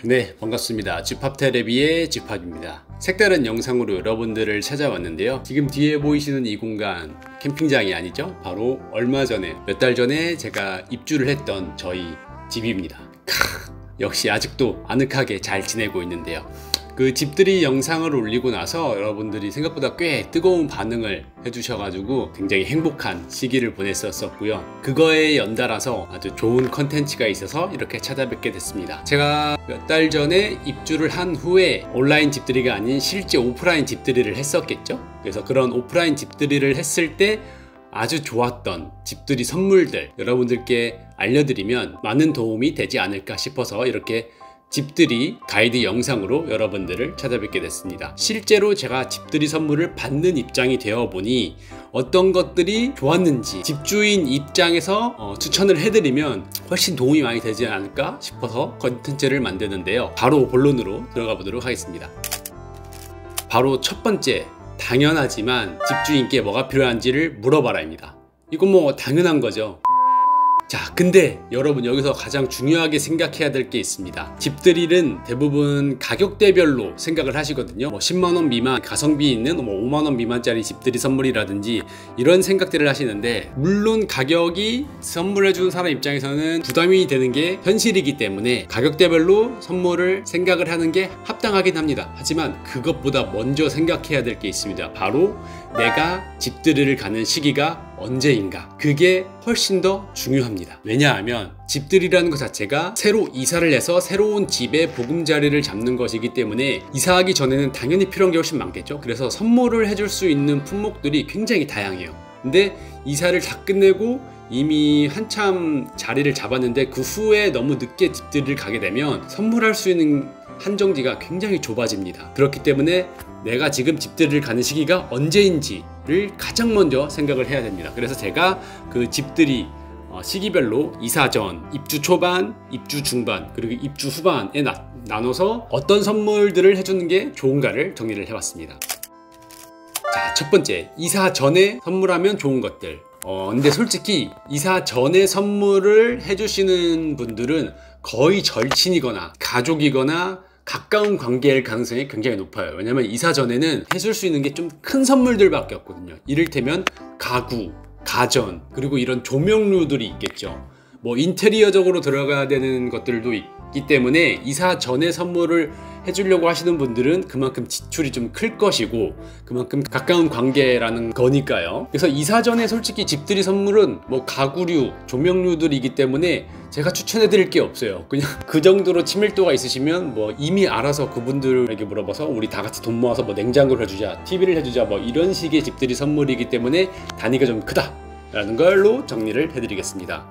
네, 반갑습니다. 집합테레비의 집합입니다. 색다른 영상으로 여러분들을 찾아왔는데요. 지금 뒤에 보이시는 이 공간 캠핑장이 아니죠? 바로 얼마 전에 몇 달 전에 제가 입주를 했던 저희 집입니다. 역시 아직도 아늑하게 잘 지내고 있는데요. 그 집들이 영상을 올리고 나서 여러분들이 생각보다 꽤 뜨거운 반응을 해주셔가지고 굉장히 행복한 시기를 보냈었고요. 그거에 연달아서 아주 좋은 컨텐츠가 있어서 이렇게 찾아뵙게 됐습니다. 제가 몇 달 전에 입주를 한 후에 온라인 집들이가 아닌 실제 오프라인 집들이를 했었겠죠. 그래서 그런 오프라인 집들이를 했을 때 아주 좋았던 집들이 선물들 여러분들께 알려드리면 많은 도움이 되지 않을까 싶어서 이렇게 집들이 가이드 영상으로 여러분들을 찾아뵙게 됐습니다. 실제로 제가 집들이 선물을 받는 입장이 되어 보니 어떤 것들이 좋았는지 집주인 입장에서 추천을 해드리면 훨씬 도움이 많이 되지 않을까 싶어서 컨텐츠를 만드는데요. 바로 본론으로 들어가 보도록 하겠습니다. 바로 첫 번째, 당연하지만 집주인께 뭐가 필요한지를 물어봐라입니다. 이건 뭐 당연한 거죠. 자, 근데 여러분 여기서 가장 중요하게 생각해야 될 게 있습니다. 집들이는 대부분 가격대별로 생각을 하시거든요. 뭐 10만원 미만 가성비 있는 뭐 5만원 미만짜리 집들이 선물이라든지 이런 생각들을 하시는데, 물론 가격이 선물해주는 사람 입장에서는 부담이 되는 게 현실이기 때문에 가격대별로 선물을 생각을 하는 게 합당하긴 합니다. 하지만 그것보다 먼저 생각해야 될 게 있습니다. 바로 내가 집들이를 가는 시기가 언제인가, 그게 훨씬 더 중요합니다. 왜냐하면 집들이라는 것 자체가 새로 이사를 해서 새로운 집의 보금자리를 잡는 것이기 때문에 이사하기 전에는 당연히 필요한 게 훨씬 많겠죠. 그래서 선물을 해줄 수 있는 품목들이 굉장히 다양해요. 근데 이사를 다 끝내고 이미 한참 자리를 잡았는데 그 후에 너무 늦게 집들이를 가게 되면 선물할 수 있는 한정지가 굉장히 좁아집니다. 그렇기 때문에 내가 지금 집들이를 가는 시기가 언제인지를 가장 먼저 생각을 해야 됩니다. 그래서 제가 그 집들이 시기별로 이사 전, 입주 초반, 입주 중반, 그리고 입주 후반에 나눠서 어떤 선물들을 해주는 게 좋은가를 정리를 해봤습니다. 자, 첫 번째, 이사 전에 선물하면 좋은 것들. 근데 솔직히 이사 전에 선물을 해주시는 분들은 거의 절친이거나 가족이거나 가까운 관계일 가능성이 굉장히 높아요. 왜냐면 이사 전에는 해줄 수 있는 게 좀 큰 선물들밖에 없거든요. 이를테면 가구, 가전, 그리고 이런 조명류들이 있겠죠. 뭐 인테리어적으로 들어가야 되는 것들도 있기 때문에 이사 전에 선물을 해주려고 하시는 분들은 그만큼 지출이 좀 클 것이고 그만큼 가까운 관계라는 거니까요. 그래서 이사 전에 솔직히 집들이 선물은 뭐 가구류, 조명류들이기 때문에 제가 추천해 드릴 게 없어요. 그냥 그 정도로 친밀도가 있으시면 뭐 이미 알아서 그분들에게 물어봐서 우리 다 같이 돈 모아서 뭐 냉장고를 해주자, TV를 해주자, 뭐 이런 식의 집들이 선물이기 때문에 단위가 좀 크다 라는 걸로 정리를 해드리겠습니다.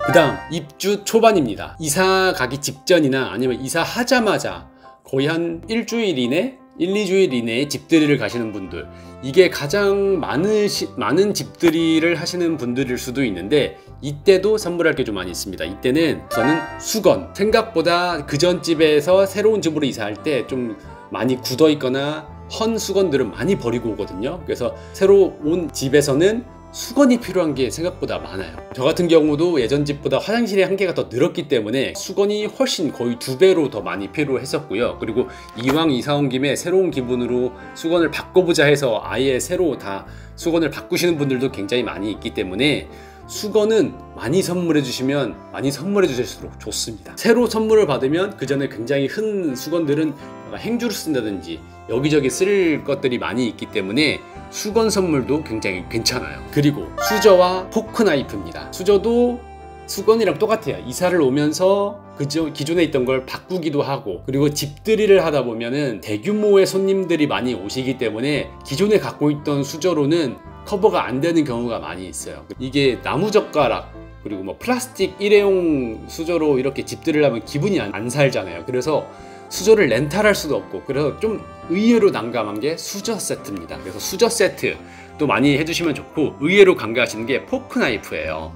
그 다음, 입주 초반입니다. 이사 가기 직전이나 아니면 이사하자마자 거의 한 일주일 이내, 1-2주일 이내에 집들이를 가시는 분들, 이게 가장 많은 집들이를 하시는 분들일 수도 있는데 이때도 선물할 게 좀 많이 있습니다. 이때는 저는 수건, 생각보다 그전 집에서 새로운 집으로 이사할 때 좀 많이 굳어 있거나 헌 수건들은 많이 버리고 오거든요. 그래서 새로 온 집에서는 수건이 필요한 게 생각보다 많아요. 저 같은 경우도 예전 집보다 화장실의 한계가 더 늘었기 때문에 수건이 훨씬 거의 2배로 더 많이 필요했었고요. 그리고 이왕 이사 온 김에 새로운 기분으로 수건을 바꿔보자 해서 아예 새로 다 수건을 바꾸시는 분들도 굉장히 많이 있기 때문에 수건은 많이 선물해 주시면 많이 선물해 주실수록 좋습니다. 새로 선물을 받으면 그 전에 굉장히 흔 수건들은 행주로 쓴다든지 여기저기 쓸 것들이 많이 있기 때문에 수건 선물도 굉장히 괜찮아요. 그리고 수저와 포크 나이프입니다. 수저도 수건이랑 똑같아요. 이사를 오면서 기존에 있던 걸 바꾸기도 하고, 그리고 집들이를 하다 보면은 대규모의 손님들이 많이 오시기 때문에 기존에 갖고 있던 수저로는 커버가 안 되는 경우가 많이 있어요. 이게 나무젓가락 그리고 뭐 플라스틱 일회용 수저로 이렇게 집들이를 하면 기분이 안 살잖아요. 그래서 수저를 렌탈할 수도 없고, 그래서 좀 의외로 난감한 게 수저 세트입니다. 그래서 수저 세트 또 많이 해주시면 좋고, 의외로 간과하시는 게 포크 나이프예요.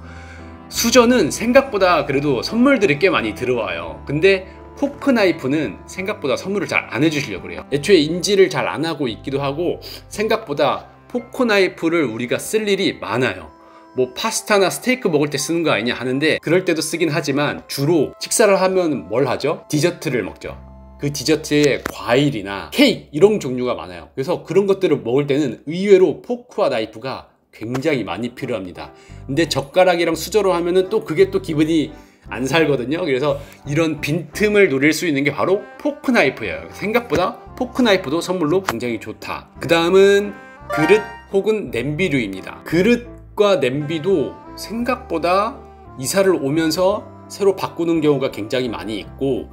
수저는 생각보다 그래도 선물들이 꽤 많이 들어와요. 근데 포크 나이프는 생각보다 선물을 잘 안 해주시려고 그래요. 애초에 인지를 잘 안 하고 있기도 하고, 생각보다 포크 나이프를 우리가 쓸 일이 많아요. 뭐 파스타나 스테이크 먹을 때 쓰는 거 아니냐 하는데, 그럴 때도 쓰긴 하지만 주로 식사를 하면 뭘 하죠? 디저트를 먹죠. 그 디저트에 과일이나 케이크 이런 종류가 많아요. 그래서 그런 것들을 먹을 때는 의외로 포크와 나이프가 굉장히 많이 필요합니다. 근데 젓가락이랑 수저로 하면은 또 그게 또 기분이 안 살거든요. 그래서 이런 빈틈을 노릴 수 있는 게 바로 포크 나이프예요. 생각보다 포크 나이프도 선물로 굉장히 좋다. 그 다음은 그릇 혹은 냄비류입니다. 그릇과 냄비도 생각보다 이사를 오면서 새로 바꾸는 경우가 굉장히 많이 있고,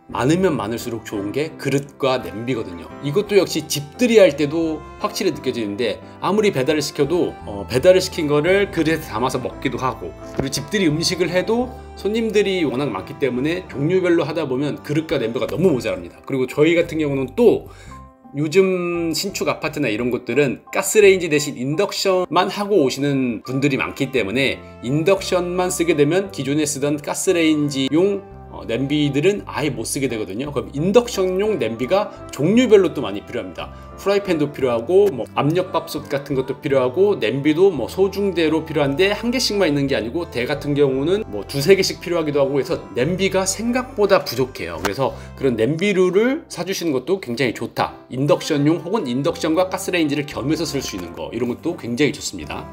많으면 많을수록 좋은 게 그릇과 냄비거든요. 이것도 역시 집들이 할 때도 확실히 느껴지는데, 아무리 배달을 시켜도 배달을 시킨 거를 그릇에 담아서 먹기도 하고, 그리고 집들이 음식을 해도 손님들이 워낙 많기 때문에 종류별로 하다 보면 그릇과 냄비가 너무 모자랍니다. 그리고 저희 같은 경우는 또 요즘 신축 아파트나 이런 곳들은 가스레인지 대신 인덕션만 하고 오시는 분들이 많기 때문에 인덕션만 쓰게 되면 기존에 쓰던 가스레인지용 냄비들은 아예 못 쓰게 되거든요. 그럼 인덕션용 냄비가 종류별로 또 많이 필요합니다. 프라이팬도 필요하고, 뭐 압력밥솥 같은 것도 필요하고, 냄비도 뭐 소중대로 필요한데 한 개씩만 있는 게 아니고 대 같은 경우는 뭐 두세 개씩 필요하기도 하고 해서 냄비가 생각보다 부족해요. 그래서 그런 냄비류를 사주시는 것도 굉장히 좋다. 인덕션용 혹은 인덕션과 가스레인지를 겸해서 쓸 수 있는 거, 이런 것도 굉장히 좋습니다.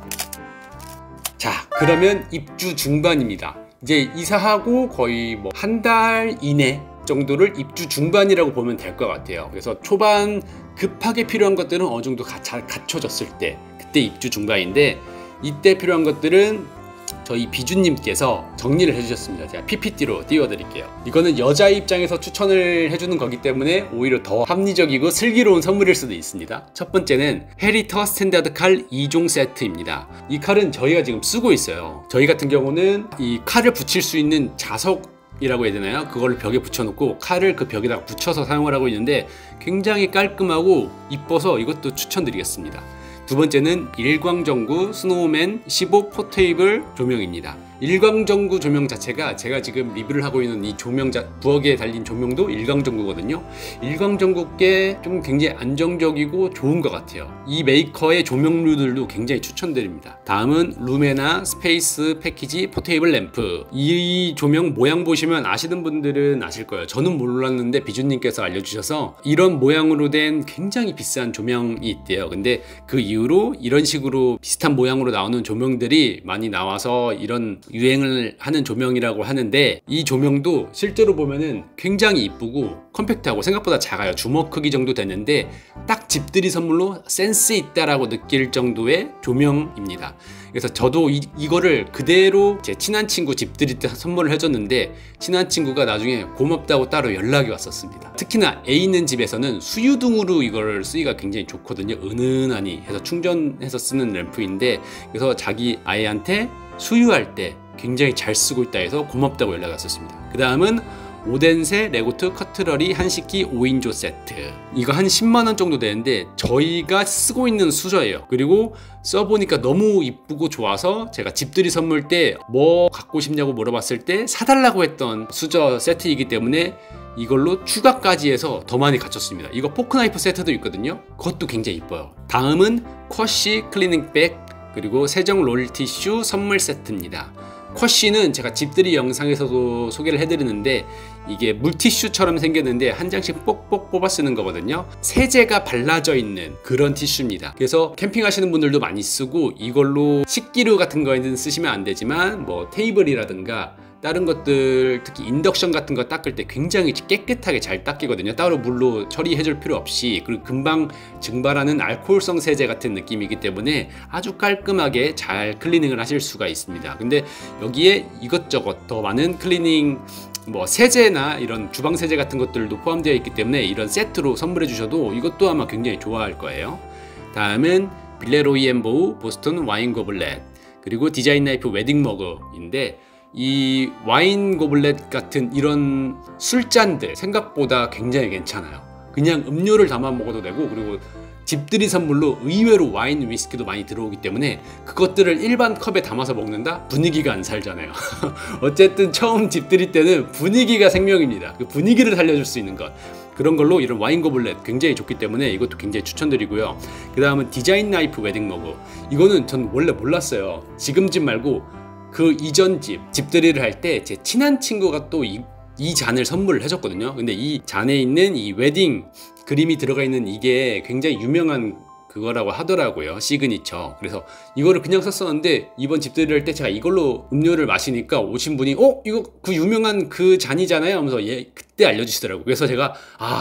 자, 그러면 입주 중반입니다. 이제 이사하고 거의 뭐 한 달 이내 정도를 입주 중반이라고 보면 될 것 같아요. 그래서 초반 급하게 필요한 것들은 어느 정도 잘 갖춰졌을 때, 그때 입주 중반인데, 이때 필요한 것들은 저희 비주님께서 정리를 해주셨습니다. 제가 PPT로 띄워드릴게요. 이거는 여자 입장에서 추천을 해주는 거기 때문에 오히려 더 합리적이고 슬기로운 선물일 수도 있습니다. 첫 번째는 헤리터 스탠다드 칼 2종 세트입니다. 이 칼은 저희가 지금 쓰고 있어요. 저희 같은 경우는 이 칼을 붙일 수 있는 자석이라고 해야 되나요? 그걸 벽에 붙여놓고 칼을 그 벽에다가 붙여서 사용을 하고 있는데 굉장히 깔끔하고 이뻐서 이것도 추천드리겠습니다. 두 번째는 일광전구 스노우맨 15 포테이블 조명입니다. 일광전구 조명 자체가 제가 지금 리뷰를 하고 있는 이 조명 부엌에 달린 조명도 일광전구거든요. 일광전구께 좀 굉장히 안정적이고 좋은 것 같아요. 이 메이커의 조명류들도 굉장히 추천드립니다. 다음은 루메나 스페이스 패키지 포테이블 램프. 이 조명 모양 보시면 아시는 분들은 아실 거예요. 저는 몰랐는데 비주님께서 알려주셔서 이런 모양으로 된 굉장히 비싼 조명이 있대요. 근데 그 이후로 이런 식으로 비슷한 모양으로 나오는 조명들이 많이 나와서 이런 유행을 하는 조명이라고 하는데, 이 조명도 실제로 보면은 굉장히 이쁘고 컴팩트하고 생각보다 작아요. 주먹 크기 정도 되는데 딱 집들이 선물로 센스 있다라고 느낄 정도의 조명입니다. 그래서 저도 이거를 그대로 제 친한 친구 집들이 때 선물을 해줬는데, 친한 친구가 나중에 고맙다고 따로 연락이 왔었습니다. 특히나 애 있는 집에서는 수유등으로 이걸 쓰기가 굉장히 좋거든요. 은은하니 해서 충전해서 쓰는 램프인데, 그래서 자기 아이한테 수유할 때 굉장히 잘 쓰고 있다 해서 고맙다고 연락이 왔었습니다. 그 다음은 오덴세 레고트 커트러리 한식기 5인조 세트. 이거 한 10만원 정도 되는데 저희가 쓰고 있는 수저예요. 그리고 써보니까 너무 이쁘고 좋아서 제가 집들이 선물 때 뭐 갖고 싶냐고 물어봤을 때 사달라고 했던 수저 세트이기 때문에 이걸로 추가까지 해서 더 많이 갖췄습니다. 이거 포크나이프 세트도 있거든요. 그것도 굉장히 이뻐요. 다음은 쿼시 클리닝백 그리고 세정 롤티슈 선물 세트입니다. 쿼시는 제가 집들이 영상에서도 소개를 해드리는데, 이게 물티슈처럼 생겼는데 한 장씩 뽁뽁 뽑아 쓰는 거거든요. 세제가 발라져 있는 그런 티슈입니다. 그래서 캠핑하시는 분들도 많이 쓰고, 이걸로 식기류 같은 거에는 쓰시면 안 되지만 뭐 테이블이라든가 다른 것들, 특히 인덕션 같은 거 닦을 때 굉장히 깨끗하게 잘 닦이거든요. 따로 물로 처리해줄 필요 없이. 그리고 금방 증발하는 알코올성 세제 같은 느낌이기 때문에 아주 깔끔하게 잘 클리닝을 하실 수가 있습니다. 근데 여기에 이것저것 더 많은 클리닝 뭐 세제나 이런 주방 세제 같은 것들도 포함되어 있기 때문에 이런 세트로 선물해 주셔도 이것도 아마 굉장히 좋아할 거예요. 다음은 빌레로이 앤 보우 보스턴 와인 고블렛, 그리고 디자인 나이프 웨딩 머그인데, 이 와인 고블렛 같은 이런 술잔들 생각보다 굉장히 괜찮아요. 그냥 음료를 담아 먹어도 되고, 그리고 집들이 선물로 의외로 와인, 위스키도 많이 들어오기 때문에 그것들을 일반 컵에 담아서 먹는다? 분위기가 안 살잖아요. 어쨌든 처음 집들이 때는 분위기가 생명입니다. 그 분위기를 살려줄 수 있는 것. 그런 걸로 이런 와인 거블렛 굉장히 좋기 때문에 이것도 굉장히 추천드리고요. 그 다음은 디자인 나이프 웨딩 머그. 이거는 전 원래 몰랐어요. 지금 집 말고 그 이전 집들이를 할 때 제 친한 친구가 또 이 잔을 선물을 해줬거든요. 근데 이 잔에 있는 이 웨딩 그림이 들어가 있는 이게 굉장히 유명한 그거라고 하더라고요. 시그니처. 그래서 이거를 그냥 썼었는데 이번 집들이를 할 때 제가 이걸로 음료를 마시니까 오신 분이 이거 그 유명한 그 잔이잖아요 하면서 그때 알려주시더라고요. 그래서 제가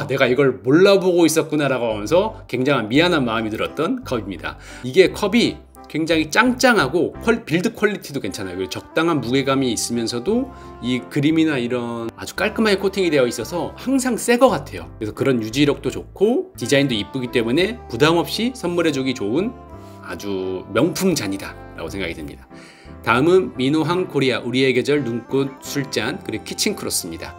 내가 이걸 몰라보고 있었구나 라고 하면서 굉장한 미안한 마음이 들었던 컵입니다. 이게 컵이 굉장히 짱짱하고 빌드 퀄리티도 괜찮아요. 그리고 적당한 무게감이 있으면서도 이 그림이나 이런 아주 깔끔하게 코팅이 되어 있어서 항상 새 것 같아요. 그래서 그런 유지력도 좋고 디자인도 이쁘기 때문에 부담 없이 선물해주기 좋은 아주 명품 잔이다 라고 생각이 듭니다. 다음은 미노항 코리아 우리의 계절 눈꽃 술잔 그리고 키친 크로스입니다.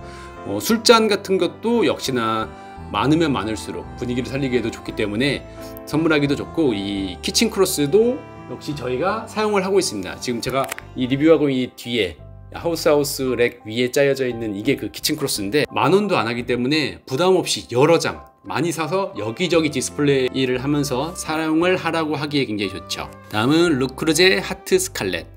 술잔 같은 것도 역시나 많으면 많을수록 분위기를 살리기에도 좋기 때문에 선물하기도 좋고, 이 키친 크로스도 역시 저희가 사용을 하고 있습니다. 지금 제가 이 리뷰하고 이 뒤에 하우스 렉 위에 짜여져 있는 이게 그 키친 크로스인데 10,000원도 안 하기 때문에 부담 없이 여러 장 많이 사서 여기저기 디스플레이를 하면서 사용을 하라고 하기에 굉장히 좋죠. 다음은 르크루제 하트 스칼렛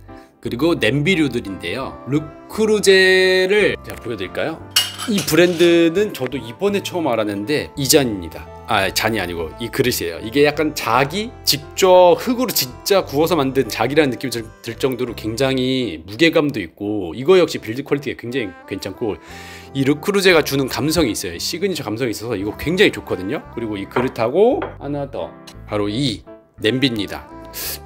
그리고 냄비류들인데요. 르크루제를 제가 보여드릴까요? 이 브랜드는 저도 이번에 처음 알았는데 이 잔입니다. 잔이 아니고 이 그릇이에요. 이게 약간 자기 직접 흙으로 진짜 구워서 만든 자기라는 느낌이 들 정도로 굉장히 무게감도 있고, 이거 역시 빌드 퀄리티가 굉장히 괜찮고, 이 르크루제가 주는 감성이 있어요. 시그니처 감성이 있어서 이거 굉장히 좋거든요. 그리고 이 그릇하고 하나 더, 바로 이 냄비입니다.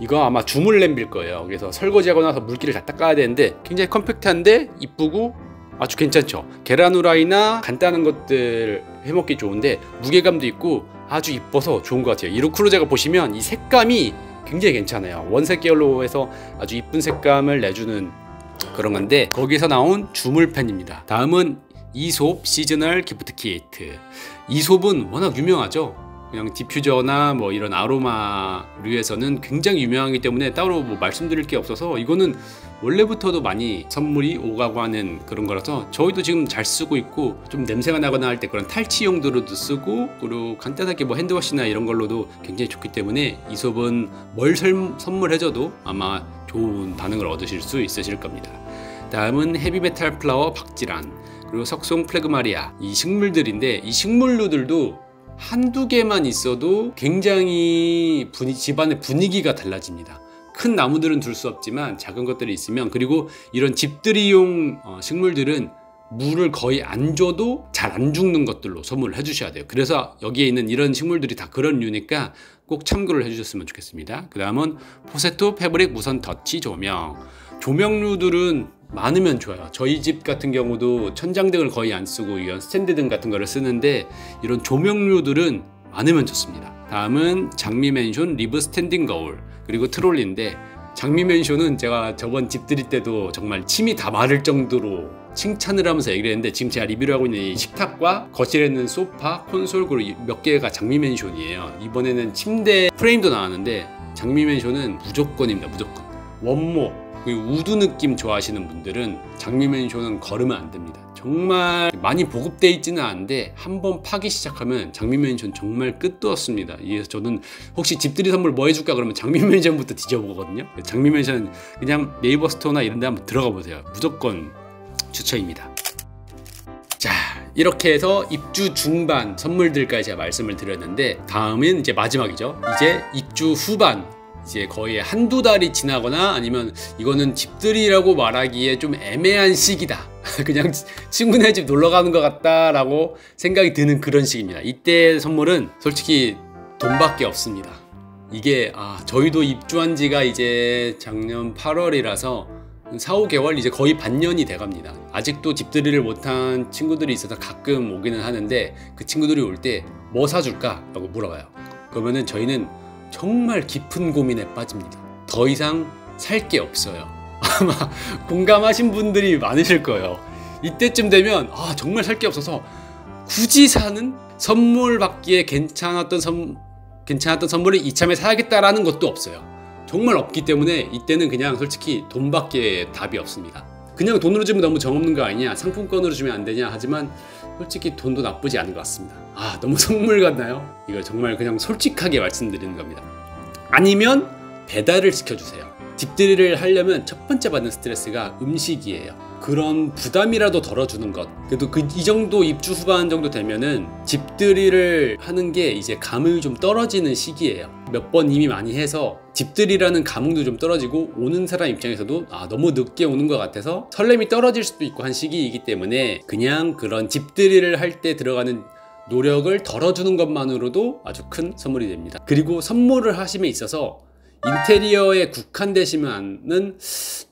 이거 아마 주물 냄비일 거예요. 그래서 설거지하고 나서 물기를 다 닦아야 되는데 굉장히 컴팩트한데 이쁘고 아주 괜찮죠. 계란 후라이나 간단한 것들 해먹기 좋은데 무게감도 있고 아주 이뻐서 좋은 것 같아요. 이 르크루제가 보시면 이 색감이 굉장히 괜찮아요. 원색 계열로 해서 아주 이쁜 색감을 내주는 그런 건데, 거기에서 나온 주물팬입니다. 다음은 이솝 시즈널 기프트 키트. 이솝은 워낙 유명하죠. 그냥 디퓨저나 뭐 이런 아로마류에서는 굉장히 유명하기 때문에 따로 뭐 말씀드릴 게 없어서, 이거는 원래부터도 많이 선물이 오가고 하는 그런 거라서 저희도 지금 잘 쓰고 있고, 좀 냄새가 나거나 할 때 그런 탈취 용도로도 쓰고, 그리고 간단하게 뭐 핸드워시나 이런 걸로도 굉장히 좋기 때문에 이솝은 뭘 선물해줘도 아마 좋은 반응을 얻으실 수 있으실 겁니다. 다음은 헤비메탈 플라워 박지란 그리고 석송 플래그마리아, 이 식물들인데 이 식물류들도 한두 개만 있어도 굉장히 집안의 분위기가 달라집니다. 큰 나무들은 둘 수 없지만 작은 것들이 있으면, 그리고 이런 집들이용 식물들은 물을 거의 안 줘도 잘 안 죽는 것들로 선물을 해주셔야 돼요. 그래서 여기에 있는 이런 식물들이 다 그런 류니까 꼭 참고를 해주셨으면 좋겠습니다. 그 다음은 포세토 패브릭 무선 터치 조명. 조명류들은 많으면 좋아요. 저희 집 같은 경우도 천장등을 거의 안 쓰고 이런 스탠드등 같은 거를 쓰는데, 이런 조명류들은 많으면 좋습니다. 다음은 장미맨션 리브 스탠딩 거울 그리고 트롤리인데, 장미맨션은 제가 저번 집들이 때도 정말 침이 다 마를 정도로 칭찬을 하면서 얘기를 했는데, 지금 제가 리뷰를 하고 있는 이 식탁과 거실에 있는 소파, 콘솔 그리고 몇 개가 장미맨션이에요. 이번에는 침대 프레임도 나왔는데 장미맨션은 무조건입니다. 무조건. 원목 그리고 우드 느낌 좋아하시는 분들은 장미맨션은 걸으면 안 됩니다. 정말 많이 보급되어 있지는 않은데 한번 파기 시작하면 장미맨션 정말 끝도 없습니다. 그래서 저는 혹시 집들이 선물 뭐 해줄까 그러면 장미맨션부터 뒤져보거든요. 장미맨션 그냥 네이버 스토어나 이런 데 한번 들어가 보세요. 무조건 추천입니다. 자, 이렇게 해서 입주 중반 선물들까지 제가 말씀을 드렸는데, 다음은 이제 마지막이죠. 이제 입주 후반, 이제 거의 한두 달이 지나거나 아니면 이거는 집들이라고 말하기에 좀 애매한 시기다. 그냥 친구네 집 놀러 가는 것 같다 라고 생각이 드는 그런 시기입니다. 이때 선물은 솔직히 돈밖에 없습니다. 이게 저희도 입주한 지가 이제 작년 8월이라서 4, 5개월 이제 거의 반년이 돼갑니다. 아직도 집들이를 못한 친구들이 있어서 가끔 오기는 하는데, 그 친구들이 올 때 뭐 사줄까? 라고 물어봐요. 그러면은 저희는 정말 깊은 고민에 빠집니다. 더 이상 살 게 없어요. 아마 공감하신 분들이 많으실 거예요. 이때쯤 되면 정말 살 게 없어서 굳이 사는, 선물 받기에 괜찮았던 선물을 이참에 사야겠다라는 것도 없어요. 정말 없기 때문에 이때는 그냥 솔직히 돈밖에 답이 없습니다. 그냥 돈으로 주면 너무 정없는 거 아니냐, 상품권으로 주면 안 되냐 하지만 솔직히 돈도 나쁘지 않은 것 같습니다. 아, 너무 선물 같나요? 이거 정말 그냥 솔직하게 말씀드리는 겁니다. 아니면 배달을 시켜주세요. 집들이를 하려면 첫 번째 받는 스트레스가 음식이에요. 그런 부담이라도 덜어주는 것. 그래도 이 정도 입주 후반 정도 되면은 집들이를 하는 게 이제 감흥이 좀 떨어지는 시기예요. 몇 번 이미 많이 해서 집들이라는 감흥도 좀 떨어지고, 오는 사람 입장에서도 너무 늦게 오는 것 같아서 설렘이 떨어질 수도 있고 한 시기이기 때문에, 그냥 그런 집들이를 할 때 들어가는 노력을 덜어주는 것만으로도 아주 큰 선물이 됩니다. 그리고 선물을 하심에 있어서 인테리어에 국한되시면은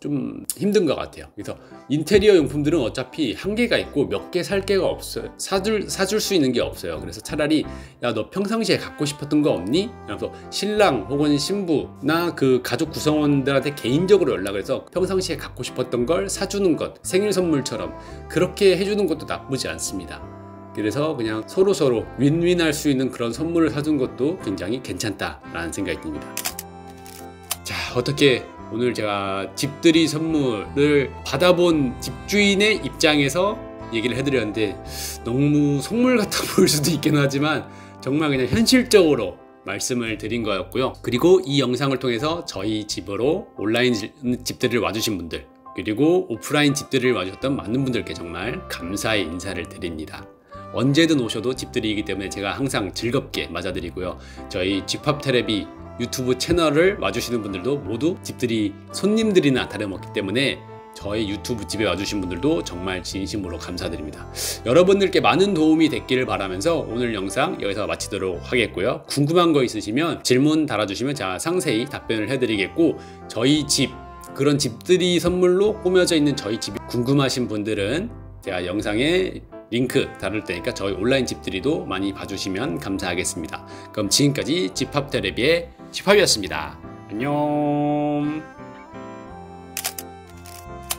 좀 힘든 것 같아요. 그래서 인테리어 용품들은 어차피 한계가 있고 몇 개 살 게가 없어요. 사줄 수 있는 게 없어요. 그래서 차라리 야, 너 평상시에 갖고 싶었던 거 없니? 그래서 신랑 혹은 신부나 그 가족 구성원들한테 개인적으로 연락을 해서 평상시에 갖고 싶었던 걸 사주는 것, 생일 선물처럼 그렇게 해주는 것도 나쁘지 않습니다. 그래서 그냥 서로 윈윈할 수 있는 그런 선물을 사준 것도 굉장히 괜찮다라는 생각이 듭니다. 자, 어떻게 오늘 제가 집들이 선물을 받아본 집주인의 입장에서 얘기를 해드렸는데, 너무 속물 같아 보일 수도 있긴 하지만 정말 그냥 현실적으로 말씀을 드린 거였고요. 그리고 이 영상을 통해서 저희 집으로 온라인 집들이를 와주신 분들, 그리고 오프라인 집들이를 와주셨던 많은 분들께 정말 감사의 인사를 드립니다. 언제든 오셔도 집들이이기 때문에 제가 항상 즐겁게 맞아드리고요. 저희 집합테레비 유튜브 채널을 와주시는 분들도 모두 집들이 손님들이나 다름없기 때문에 저희 유튜브 집에 와주신 분들도 정말 진심으로 감사드립니다. 여러분들께 많은 도움이 됐기를 바라면서 오늘 영상 여기서 마치도록 하겠고요. 궁금한 거 있으시면 질문 달아주시면 제가 상세히 답변을 해드리겠고, 저희 집, 그런 집들이 선물로 꾸며져 있는 저희 집이 궁금하신 분들은 제가 영상에 링크 달을 테니까 저희 온라인 집들이도 많이 봐주시면 감사하겠습니다. 그럼 지금까지 집합테레비의 집합이었습니다. 안녕.